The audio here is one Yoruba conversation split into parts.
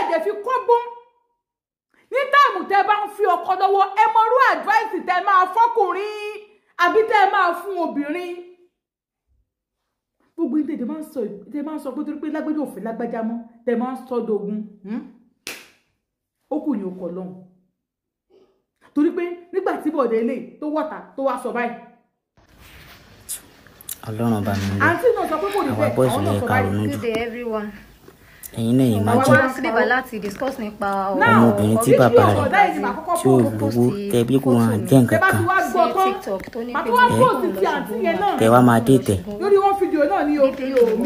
dẹ̀ fi kọ́gbọ́n ní táìmù tẹ́ bá ń fi ọkọ lọ́wọ́ ẹ mọrú advice tẹ́ máa fọ́kùnrin àbí tẹ́ máa fún obìnrin. Gbogbo ilé tẹ́ máa ń sọ pé torí pé lágbájá òfin lágbájá mọ́ tẹ́ máa ń sọ dogun ó kù ní ọkọ lọ́hùn torí pé nígbà tí bọ̀dẹ̀ ilé tó wọ̀ta tó wá sọ báyìí. Ọlọ́run bá mi lọ. Àǹtí náà sọ pé kò ní bẹ́ẹ̀ àwọn náà sọ báyìí. Good day everyone. Ẹ̀yin náà yìí máa Àwọn jẹ́ wá sí bíbá láti discuss nípa ọmọbìnrin tí bàbá rẹ̀ tí ò lówó tẹbí kò hàn jẹ́ nǹkan kan TikTok tó ní pé tẹ wá máa dé tẹ̀ lórí wọn fídíò náà ní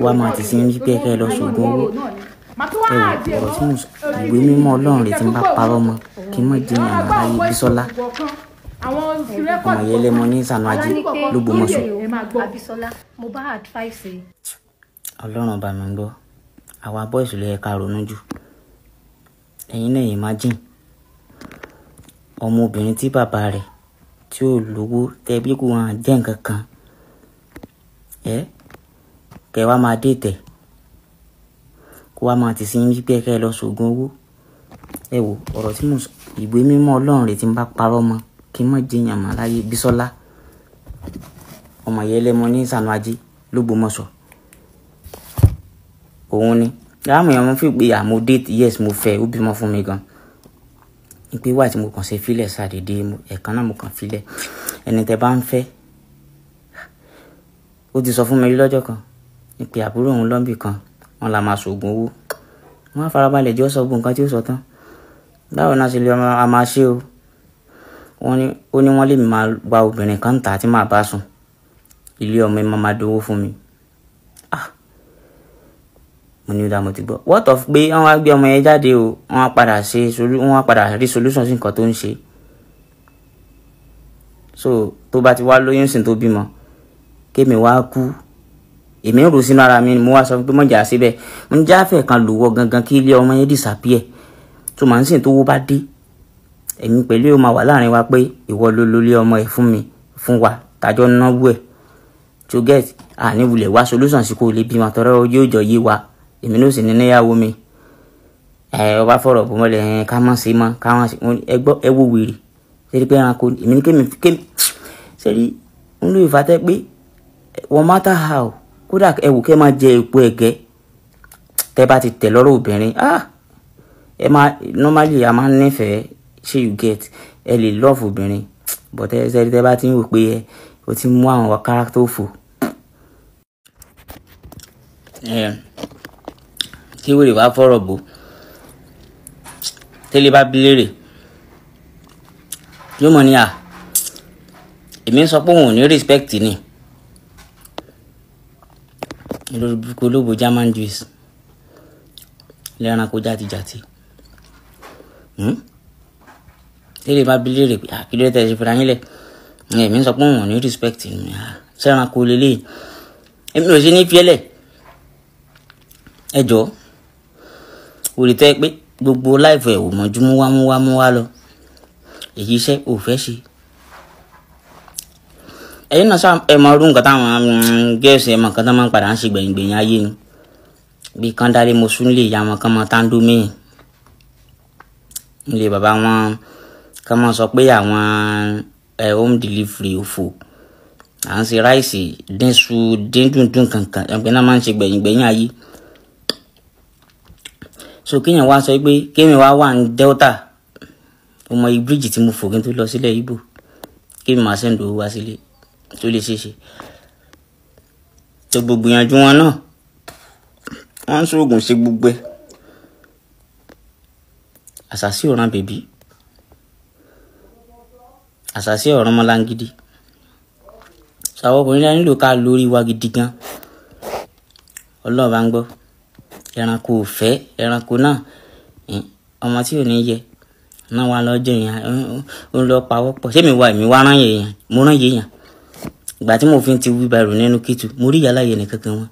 wá máa ti sí ní pẹ́kẹ́ lọ ṣògùn owó ọ̀rọ̀ tí mo ìwé mímọ́ Ọlọ́run rẹ̀ tí ń bá parọ́ mọ́ kí n mọ̀ jẹ́ ìyàmọ̀ láyé Bísọ́lá ọmọ yẹn lẹ́mọ ní Sànú Ajé l'Ógbómọ̀ṣọ́. Abisola mo bá advice. Ọlọ́run bá mi gbọ́ àwa boys ló yẹ ká ronú jù. Ẹ̀yin náà imagine ọmọbìnrin tí bàbá rẹ̀ tí ò lówó tẹbí kò hàn jẹ́ nǹkan kan kẹ wá máa dé tẹ̀ kó wá máa ti sí ní pẹ́kẹ́ lọ ṣògùn owó. Ẹ wò ọ̀rọ̀ tí mo sọ ìwé mímọ́ Ọlọ́run rẹ̀ tí ń bá parọ́ mọ́ kí n mọ̀ jẹ́ ìyàmọ̀ láyé Bísọ́lá ọmọ yẹn lẹ́mọ ní Sànú Ajé l'Ógbómọ̀ṣọ́. Òun ni láàmú yẹn mo fi pé àmọ́ date yes mo fẹ́ ó bímọ fún mi gan ìpè wà tí mo kàn ṣe fílẹ̀ sàdédé ẹ̀kan náà mo kàn fílẹ̀ ẹni tẹ́ bá ń fẹ́ ó ti sọ fún mi lọ́jọ́ kan ìpè àbúrò òun lọ́bì kan wọn la máa ṣògùn owó wọn á farabalẹ̀ jọ sọ gbogbo nǹkan tí ó sọ tán báwo náà ṣe lè a máa ṣe o ó ní wọ́n lè máa gba obìnrin kan tà tí màá bá sùn ilé ọmọ ẹ máa dówó fún mi. Mo ní ìdá mo ti gbọ́ what of pé wọ́n wá gbé ọmọ yẹn jáde o wọ́n á padà rí solution sí nǹkan tó ń ṣe. So tó bá ti wá lóyún sí tó bímọ kémi wá kú èmi ń rò sínú ara mi mo wá sọ pé mọ̀jà síbẹ̀ mo ń jáfẹ́ kan lò wọ́ gangan kí ilé ọmọ yẹn disappear tó máa ń sìn tó wó bá dé èmi pẹ̀lú ó máa wà láàrin wa pé ìwọ ló lólé ọmọ ẹ̀ fún mi fún wa tàjọ́ náwó ẹ̀ to get àníwulẹ̀ wá solution sí kó lè bímọ tọrọ yóò jọ yé wa èmi ló sì ní níyàwó mi ọba fọ̀rọ̀ bò mọ́lẹ̀ ká mọ̀ sí mọ́ ká wọ́n sí ẹgbọ́ ẹwọ́ wèrè ṣe pé ẹranko èmi ní kémi ṣe rí ń lò ìfàtẹ́ pé wọ́n matter how kódà ẹwù kẹ́ máa jẹ epo ẹ̀gẹ́ tẹ́ bá ti tẹ̀ lọ́rọ̀ obìnrin ẹ máa normally a máa nífẹ̀ẹ́ ṣé you get ẹ lè love obìnrin but ẹ ṣe tẹ́ bá ti ń wò pé o ti mú àwọn character òfò kí wèrè wá fọ̀rọ̀ bò tẹ́lẹ̀ bá bí léèrè yóò mọ̀ ní èmi ń sọ pé òun ò ní respect ni lórí burúkú olóògbé German Jews lẹ́ranko játijàti tẹ́lẹ̀ bá bí léèrè pé kí ló tẹ̀ ṣe fúnra yín lẹ̀ èmi ń sọ pé òun ò ní respect ni sẹ́ranko lélẹ̀ èmi ò ṣe ní fiẹ́lẹ̀ ẹjọ́ orí tẹ́ pé gbogbo láìfọ̀ ẹ̀ ò mọ̀jú mú wá lọ èyí iṣẹ́ ò fẹ́ ṣe ẹ̀yin náà sáà ẹ̀ mọ ọdún nǹkan táwọn gẹ̀ẹ́sì ẹ̀ mọ̀ nǹkan tó máa ń padà ń ṣe gbẹ̀yìn ayé ni bí kandari mo sún lè ya wọn kán mọ tándó míì nílé bàbá wọn kán mọ sọ pé àwọn home delivery òfò à ń ṣe ráìsì dínṣu díndùndùn kankan ẹgbẹ́ náà máa ń ṣe gbẹ̀yìn ayé. So kéèyàn wá sọ pé kéèmì wá wà ní Delta ọmọ bíríjì tí mo fò kí n tó lọ sílẹ̀ Ìgbò kéèmì máa sẹ́ńdò owó wá sílé tó lè ṣeéṣe tó gbogbo ìyànjú wọn náà wọ́n ń ṣoògùn ṣe gbogbo ẹ̀ àṣàṣì ọ̀ràn bèbí àṣàṣì ọ̀ràn mọ́láńgídí ṣàwọn ọkùnrin náà nílò ká lórí wa gidi gan Ọlọ́run bá ń gbọ́ ẹranko ò fẹ́ ẹranko náà ọmọ tí ò ní yẹ náà wà lọ́jọ́ yẹn ó lọ pawọ́ pọ̀ ṣé èmi wá rán yẹn mo rán yẹn ìgbà tí mo fi ti wí bàrù nínú kìtù mo rí yàrá yẹn nìkan kan wọn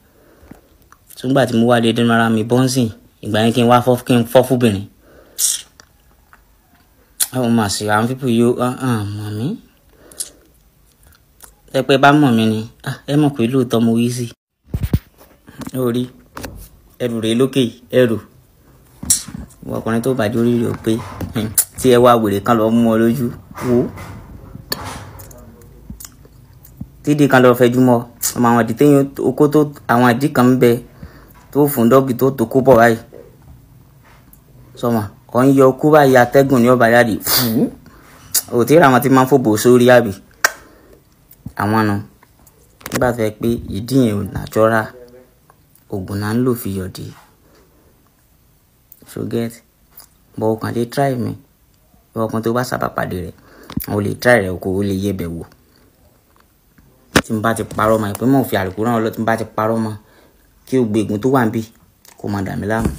tó gbà tí mo wá dédé ara mi bọ́ǹsìn ìgbà yẹn kí n fọ́ fúbìnrin àwọn ọmọ àṣì àwọn pípọ̀ yóò mọ̀ mí ẹpẹ bá mọ̀ mí ni ẹ mọ̀ pé lóòótọ́ mo wí sí orí ẹrù rèé lókè ẹrù ọkùnrin tó bàjẹ́ orí rẹ̀ pé tí ẹ wá wèrè kan lọ mú ọ lójú wo tídì kan lọ fẹjú mọ́ ọmọ àwọn àdì téyìn okó tó àwọn àdì kan ń bẹ tó fún dọ́gì tó kó bọ̀ báyìí sọmọ kọ́ ń yọ okó báyìí atẹ́gùn ní ọba yáàdì òtí ra àwọn tí máa ń fòbò sórí àbí àwọn nù nígbà tó yẹ pé ìdí yẹn ò nàjọ́ra oògùn náà ń lò fi yọ̀dí so get bọ̀ ọkàn lè try mi ọkàn tó bá sábà pàdé rẹ̀ o lè try rẹ̀ kó o lè yẹ bẹ̀ wò tí n bá ti parọ́ mọ́ ìpín mọ́ fi àlùkò náà lọ tí n bá ti parọ́ mọ́ kí o gbẹ̀gùn tó wà ń bì kó máa dà mí láàmú.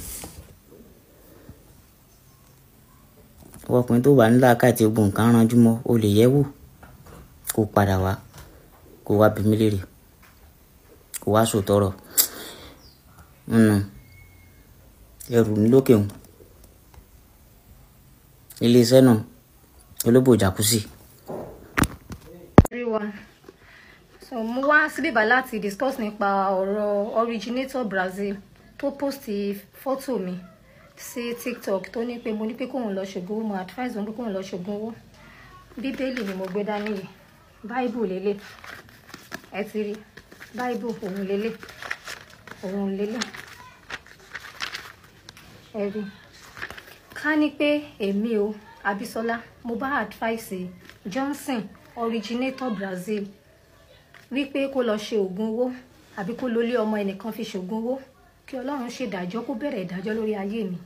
ọkùnrin tó wà nílà káàtì ogun nǹkan ránjú mọ́ o lè yẹ̀ wò kó padà wá kó wá bí mi léèrè kó wá sòtọ́rọ̀ ẹrù ní lókè òun iléeṣẹ́ náà olóbò jacuzzi. Everyone. So mo wá síbí bá láti discuss nípa ọ̀rọ̀ originator Brazil tó post fọ́tò mi sí TikTok tó ní pé mo ní pé kóun lọ ṣògùn owó mo advise òun pé kóun lọ ṣògùn owó bíbélì ni mo gbé dání yìí báíbù lélẹ̀ ẹ ti rí báíbù òun lélẹ̀ ẹ rí ká ní pé èmi o Abisola mo bá advice Johnson originator Brazil wípé kó lọ ṣe ògùn owó àbí kó lọ lé ọmọ ẹnìkan fi ṣògùn owó kí Ọlọ́run ṣe ìdájọ́ kó bẹ̀rẹ̀ ìdájọ́ lórí ayé mi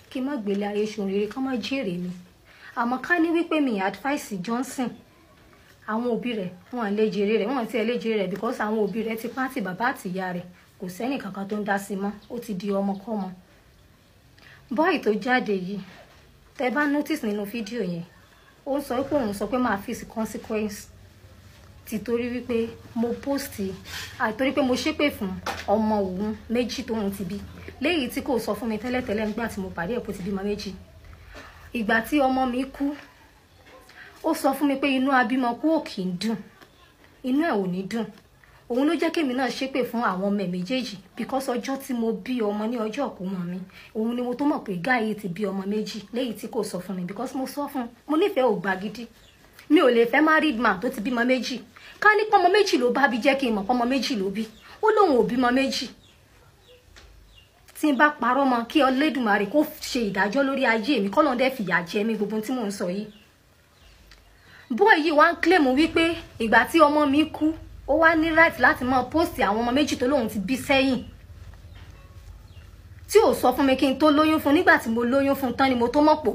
kí n má gbélé ayé ṣòun rere kán má jèrè mi àmọ́ ká ní wípé mi advice Johnson àwọn òbí rẹ̀ wọn lè jèrè rẹ̀ wọn ti ẹ̀ lè jèrè rẹ̀ because àwọn òbí rẹ̀ ti pàtì bàbá àti ìyá rẹ̀ kò sẹ́nì kankan tó ń dá sí mọ́ ó ti di ọmọkọ́mọ bọ́ọ̀ì tó jáde yìí tẹ bá notice nínú fídíò yẹn ó ń sọ pé òun sọ pé máa face consequence ti torí wípé mo post àìtorí pé mo ṣépè fún ọmọ òun méjì tóun ti bí léyìí tí kò sọ fún mi tẹ́lẹ̀tẹ́lẹ̀ nígbà tí mo pàdé ẹ̀ kó ti bímọ méjì ìgbà tí ọmọ mi kú ó sọ fún mi pé inú abímọ kú ò kì í dùn inú ẹ̀ ò ní dùn òun ló jẹ́ kémi náà ṣépè fún àwọn ọmọ ẹ̀ méjèèjì because ọjọ́ tí mo bí ọmọ ní ọjọ́ ìkómọ mi òun ni mo tó mọ̀ pé gáàyè ti bí ọmọ méjì léyìí tí kò sọ fún mi because mo sọ fún mo nífẹ̀ẹ́ ògbà gidi mi ò lè fẹ́ married man tó ti bímọ méjì ká ní pọ́mọ méjì ló bá bí jẹ́ kí n mọ̀ pọ́mọ méjì ló bí ó lóun ò bímọ méjì tí n bá parọ́ mọ́ kí Olódùmarè kó ṣe ìdájọ́ lórí ayé mi kọ́lọ́n dẹ́ fìyà jẹ mí gbogbo tí mò ń sọ yìí bóyá yìí wá ń claim wípé ìgbà tí ọmọ mi kú ó wá ní right láti máa post àwọn ọmọ méjì tó lóun ti bí sẹ́yìn tí ò sọ fún mi kí n tó lóyún fún nígbà tí mo lóyún fún tán ni mo tó mọ̀ pò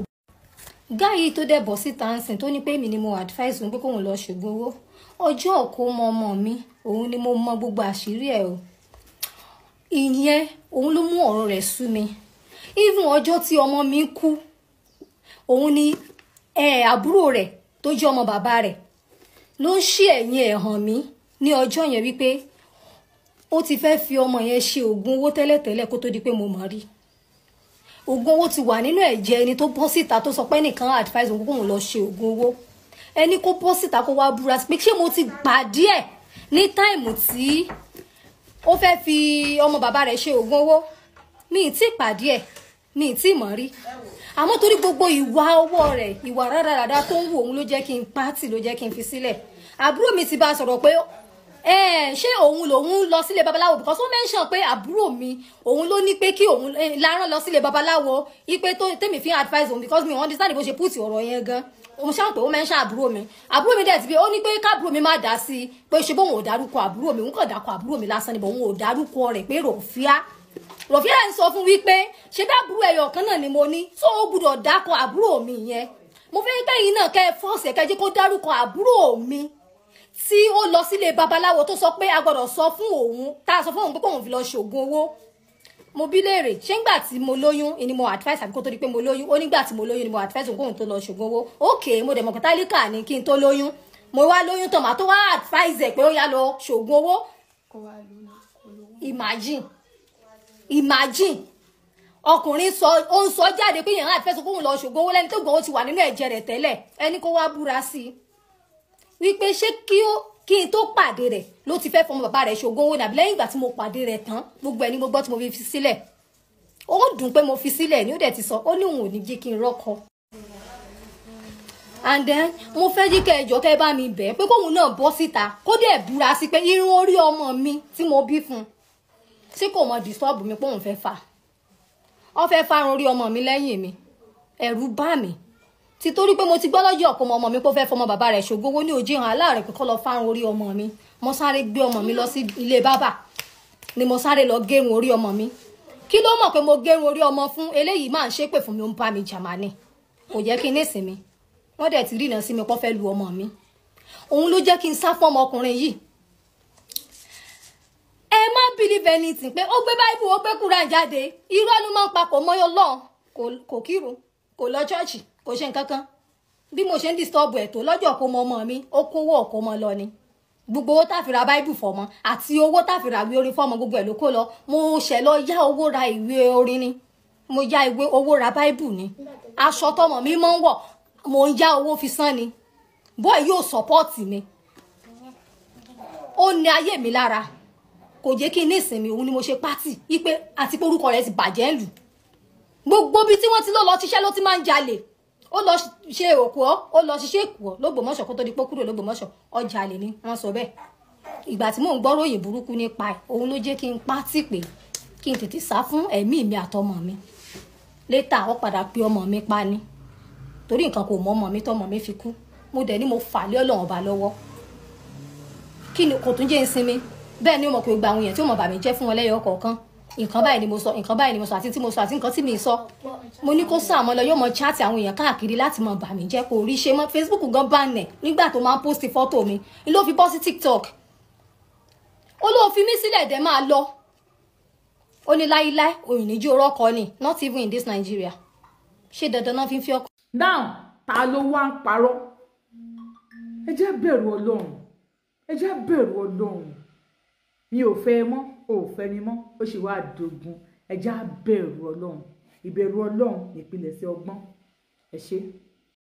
gáyì tó dẹ̀ bọ̀ síta ń sìn tó ní pé èmi ni mo advise òun pé kóun lọ ṣògùn owó ọjọ́ òkú ọmọ mi òun ni mo mọ gbogbo àṣírí ẹ̀ o ìyẹn òun ló mú ọ̀rọ̀ rẹ̀ sú mi even ọjọ́ tí ọmọ mi kú òun ni àbúrò rẹ̀ tó jẹ́ ọmọ bàbá rẹ̀ ló ń ṣí ẹ̀yìn ẹ̀ hàn mí ní ọjọ́ yẹn wípé ó ti fẹ́ fi ọmọ yẹn ṣe ògùn owó tẹ́lẹ̀tẹ́lẹ̀ kó tó di pé mo mọ̀ rí ògùn owó ti wà nínú ẹ̀jẹ̀ ẹni tó bọ́ síta tó sọ pé nìkan advice òun kóun lọ ṣe ògùn owó ẹni kó bọ́ síta kó wá búra pé ṣé mo ti gbà díẹ̀ ní táìmù tí ó fẹ́ fi ọmọ bàbá rẹ̀ ṣe ògùn owó mi ì tí pàdé ẹ̀ mi ì tí mọ̀ rí àmọ́ torí gbogbo ìwà ọwọ́ rẹ̀ ìwà rádaràdá tó ń wò òun ló jẹ́ kí n pátì ló jẹ́ kí n fi sílẹ̀ àbúrò mi ti bá sọ̀rọ̀ pé ṣé òun lòun lọ sílé babaláwo because ó mention pé àbúrò mi òun ló ní pé kí òun lárán lọ sílé babaláwo ipe tó tèmi fi advise òun because mi ò understand bó ṣe put ọ̀rọ̀ yẹn gan òun ṣáà pé ó mention àbúrò mi dẹ̀ ti bí ó ní pé káàbúrò mi má dá sí i pé ṣe bóun ò dárúkọ àbúrò mi òun kàn dákọ àbúrò mi lásán ni bọ̀ òun ò dárúkọ rẹ̀ pé Rọ̀fíà ń sọ fún wípé ṣe bí àbúrò ẹyọ kan náà ni mo ní tó o gbúdọ̀ dákọ àbúrò mi yẹn mo fẹ́ kẹ́yìn náà kẹ́ fọ́ọ̀sì ẹ̀kẹ́ jẹ́ kó dárúkọ àbúrò mi tí ó lọ sílé babaláwo tó sọ pé a gbọ́dọ̀ sọ fún òun tá a sọ fún òun pé kóun fi lọ ṣògùn owó mo bí léèrè ṣé ńgbà tí mo lóyún ni mo advice àbí kó tó di pé mo lóyún ó nígbà tí mo lóyún ni mo advice òun kóun tó lọ ṣògùn owó okay mo dẹ̀ mọ̀ pé tálíkà ni kí n tó lóyún mo wá lóyún tán màá tó wá advice ẹ̀ pé ó yá lọ ṣògùn owó imagine ọkùnrin ó ń sọ jáde pé yẹn advice kóun lọ ṣògùn owó lẹ́ni tó gbọ́ ó ti wà nínú ẹ̀jẹ̀ rẹ̀ tẹ́lẹ̀ ẹni kó wá búra sí i wípé ṣé kí n tó pàdé rẹ̀ ló ti fẹ́ fọmọ bàbá rẹ̀ ṣògùn owó nàbí lẹ́yìn ìgbà tí mo pàdé rẹ̀ tán gbogbo ẹni mo gbọ́ tí mo fi sílẹ̀ ó dùn pé mo fi sílẹ̀ ní ó dẹ̀ ti sọ ó ní òun ò ní jí kí n rọ́kọ. And then mo fẹ́ jí kẹjọ kẹ́ bá mi bẹ̀ pé kóun náà bọ́ síta kó dẹ̀ búra sí pé irun orí ọmọ mi tí mo bí fún tí kò mọ disturb mi pé òun fẹ́ fà ó fẹ́ fárun orí ọmọ mi lẹ́yìn mi ẹ̀rù bá mi ti torí pé mo ti gbọ́ lọ́jọ́ ọ̀pọ̀ ọmọ mi pé ó fẹ́ fọmọ bàbá rẹ̀ ṣògbówó ní òjì hàn aláàrẹ̀ pé kó lọ fárun orí ọmọ mi mo sáré gbé ọmọ mi lọ sí ilé bábà ni mo sáré lọ gérun orí ọmọ mi kí ló mọ̀ pé mo gérun orí ọmọ fún eléyìí máa ń ṣépè fún mi ó ń bá mi jàmánì kò jẹ́ kí n nísìnyí wọ́n dẹ̀ ti rí iná sí mi pọ́ fẹ́ lu ọmọ mi òun ló jẹ́ kí n sá fún ọmọkùnrin yìí. Ẹ má believe anything pé ó gbé báíbù ó gbé Kùránì jáde irọ́ ló máa ń papọ̀ mọ́ Ọlọ́run kò kírun kò lọ ṣọ́ọ̀ṣì kò ṣe nǹkan kan bí mo ṣe ń disturb ẹ̀ tó lọ́jọ́ kó mọ ọmọ mi ó kówó ọ̀kọ́ mọ lọ ni gbogbo owó tá fi ra báíbù fọmọ àti owó tá fi ra ìwé orin fọmọ gbogbo ẹ̀ ló kó lọ mo ṣẹ̀ lọ yá owó ra ìwé orin ni mo yá owó ra báíbù ni aṣọ tọmọ mi mọ́ ń wọ̀ mo ń yá owó fi san ni boy yóò support mi ó ní ayé mi lára kò jẹ́ kí n ní ìsinmi òun ni mo ṣe pátì wípé àti pé orúkọ rẹ̀ ti bàjẹ́ lù gbogbo bí tí wọ́n ti lọ ṣiṣẹ́ ló ti máa ń jalè ó lọ ṣe òkú ó lọ ṣiṣẹ́ èkó l'Ógbómọ̀ṣọ́ kó tó di pé kúrò l'Ógbómọ̀ṣọ́ ọjà lè ní wọ́n sọ bẹ́ẹ̀ ìgbà tí mò ń gbọ́rọ̀ òyìn burúkú nípa ẹ̀ òun ló jẹ́ kí n pátì pé kí n tètè sá fún ẹ̀mí mi àtọmọ mi létà ó padà pé ọmọ mi pa ni torí nǹkan kò mọ ọmọ mi tọmọ mi fi kú mo dẹ̀ ní mo fà lé Ọlọ́run ọba lọ́wọ́ kí ni kò tún jẹ́ ìsinmi bẹ́ẹ̀ ni mo kò gba àwọn èèyàn tí ó mọ̀ bà mí jẹ́ fún wọn lẹ́yọ kọ̀ọ̀kan nǹkan báyìí ni mo sọ nǹkan báyìí ni mo sọ àti tí mo sọ àti nǹkan tí mi sọ mo ní kó sàmọ́ lọ yóò mọ chat àwọn èèyàn káàkiri láti mọ̀ bà mí jẹ́ kò rí ṣe mọ́ Facebook gan bánẹ̀ nígbà tó máa ń post fọ́tò mi ló fi bọ́ sí TikTok ó ló fi mí sílẹ̀ dẹ̀ máa lọ ó ní láíláí òyìnbó rọ́kọ ni not even in this Nigeria ṣé dandan náà fi ń fi ọkọ. now ta ló wá ń parọ́ ẹ jẹ́ bẹ̀rù Ọlọ́run ẹ jẹ́ bẹ̀rù Ọlọ́run mi ò fẹ́ mọ́ ò fẹ́ mi mọ́ ó sì wá dogun ẹ jẹ́ bẹ̀rù Ọlọ́run ìbẹ̀rù Ọlọ́run ìpilẹ̀ṣẹ̀ ọgbọ́n ẹ ṣé.